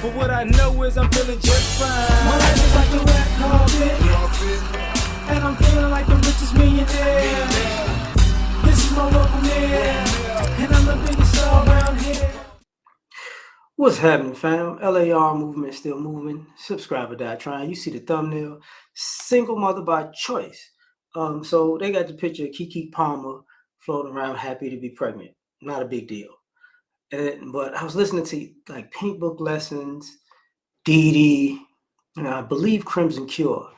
But what I know is I'm feeling just fine. My life is like a red carpet, and I'm feeling like the richest millionaire. This is my local mayor, and I'm the biggest star around here. What's happening, fam? L.A.R. movement still moving. Subscribe or die trying. You see the thumbnail. Single mother by choice. So they got the picture of Keke Palmer floating around happy to be pregnant. Not a big deal. But I was listening to like Pink Book Lessons, Dee Dee, and I believe Crimson Cure.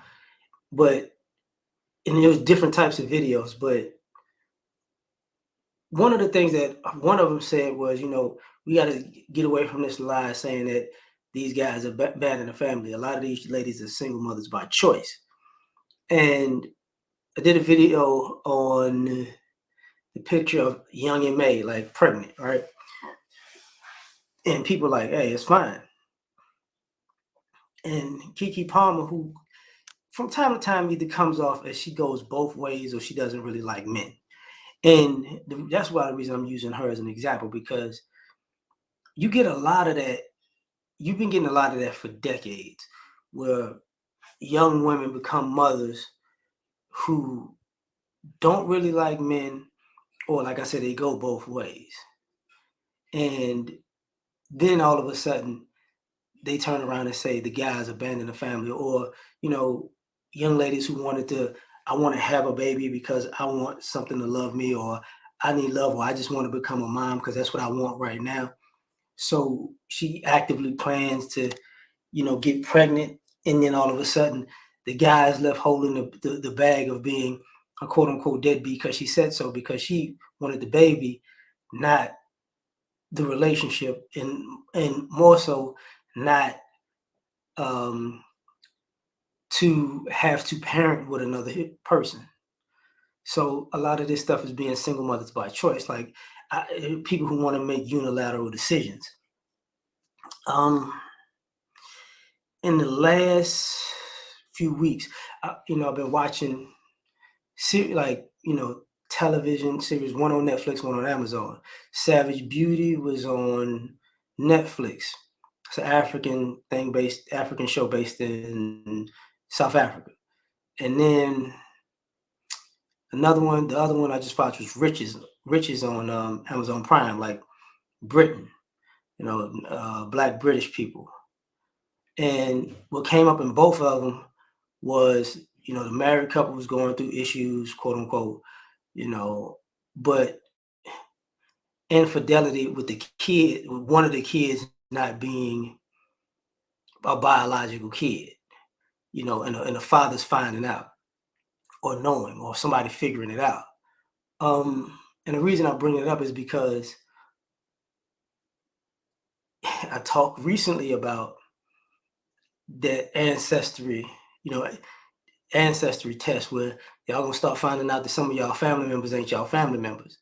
And there was different types of videos, but one of the things that one of them said was, we got to get away from this lie saying that these guys are bad in the family. A lot of these ladies are single mothers by choice. And I did a video on the picture of Young and May, like pregnant, right? And people like, hey, it's fine. And Keke Palmer, who from time to time either comes off as she goes both ways or she doesn't really like men. And that's why the reason I'm using her as an example, because you get a lot of that. You've been getting a lot of that for decades, where young women become mothers who don't really like men, or like I said, they go both ways. And then all of a sudden, they turn around and say the guys abandoned the family, or, young ladies who I want to have a baby because I want something to love me, or I need love, or I just want to become a mom because that's what I want right now. So she actively plans to, get pregnant, and then all of a sudden the guy is left holding the bag of being a quote unquote deadbeat because she said so, because she wanted the baby, not the relationship, and more so not to have to parent with another person. So a lot of this stuff is being single mothers by choice, like people who want to make unilateral decisions. In the last few weeks, I've been watching television series, one on Netflix, one on Amazon. Savage Beauty was on Netflix. It's an African show based in South Africa. And then the other one I just watched was Riches on Amazon Prime, like Britain, Black British people. And what came up in both of them was, the married couple was going through issues, quote unquote, but infidelity with the kid, with one of the kids not being a biological kid, and the father's finding out or knowing, or somebody figuring it out. And the reason I bring it up is because I talked recently about that ancestry test, where y'all gonna start finding out that some of y'all family members ain't y'all family members.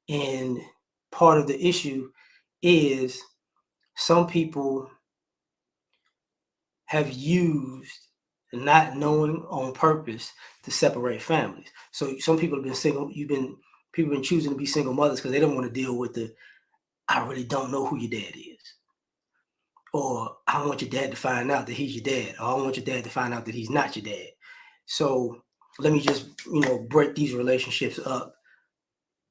And part of the issue is some people have used not knowing on purpose to separate families. So some people have been single. People have been choosing to be single mothers because they don't want to deal with I really don't know who your dad is. Or I want your dad to find out that he's your dad. Or I want your dad to find out that he's not your dad. So let me just, break these relationships up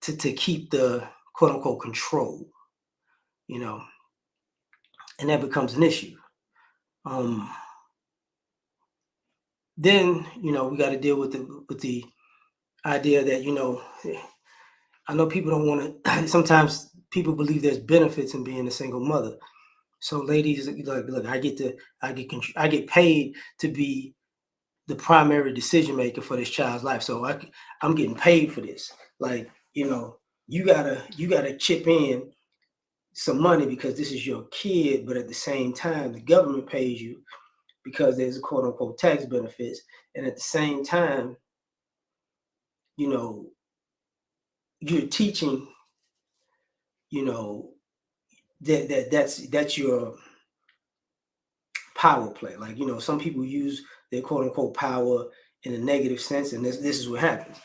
to keep the quote unquote control, and that becomes an issue. Then, we got to deal with the idea that, I know people don't want to, sometimes people believe there's benefits in being a single mother. So ladies, look, I get paid to be the primary decision maker for this child's life. So I'm getting paid for this. Like, you gotta chip in some money because this is your kid, but at the same time, the government pays you because there's a quote unquote tax benefits. And at the same time, you're teaching, that's your power play. Like, some people use their quote unquote power in a negative sense, and this is what happens.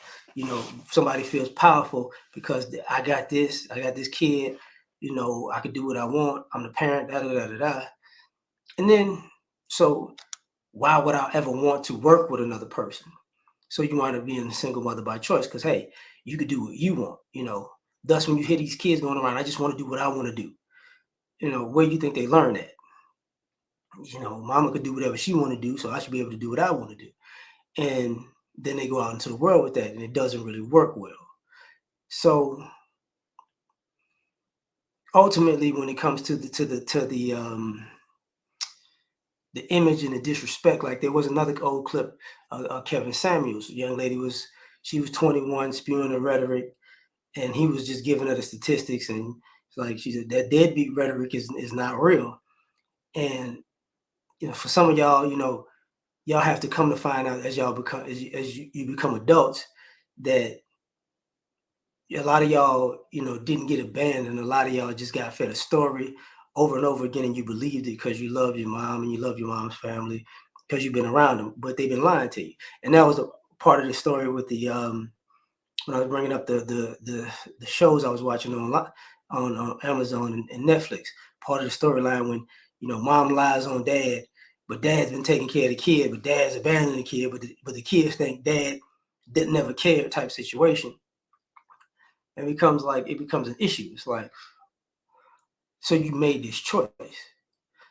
Somebody feels powerful because I got this kid, I could do what I want, I'm the parent, da da da da da. And then, so why would I ever want to work with another person? So you wind up being a single mother by choice because, hey, you could do what you want, you know. Thus, when you hear these kids going around, I just want to do what I want to do. You know, where do you think they learn that? You know, mama could do whatever she want to do, so I should be able to do what I want to do. And then they go out into the world with that, and it doesn't really work well. So ultimately, when it comes to the image and the disrespect, like there was another old clip, Kevin Samuels, a young lady she was 21, spewing the rhetoric, and he was just giving her the statistics, and it's like she said that deadbeat rhetoric is not real. And you know, for some of y'all, you know, y'all have to come to find out as y'all become you become adults that a lot of y'all, you know, didn't get abandoned. A lot of y'all just got fed a story over and over again, and you believed it because you love your mom and you love your mom's family because you've been around them, but they've been lying to you. And that was a part of the story with the when I was bringing up the shows I was watching on Amazon and Netflix. Part of the storyline when you know mom lies on dad, but dad's been taking care of the kid, but dad's abandoned the kid, but the kids think dad didn't never care type situation. It becomes an issue. It's like, so you made this choice.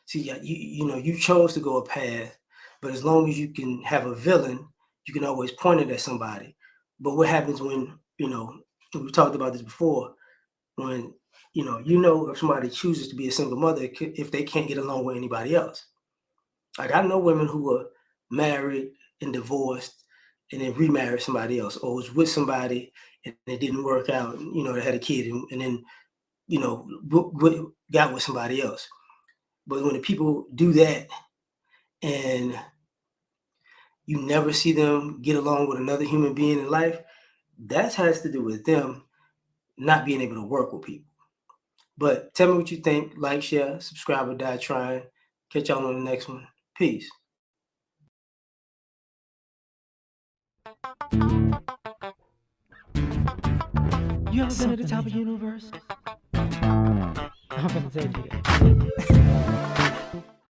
See, you know you chose to go a path, but as long as you can have a villain, you can always point it at somebody. But what happens when you know we talked about this before? When you know if somebody chooses to be a single mother, if they can't get along with anybody else. Like I know women who are married and divorced and then remarried somebody else, or was with somebody and it didn't work out. You know, they had a kid and then got with somebody else. But when the people do that and you never see them get along with another human being in life, that has to do with them not being able to work with people. But tell me what you think. Like, share, subscribe, or die trying. Catch y'all on the next one. Peace. You ever been at the top of the universe? I'm gonna say it to you.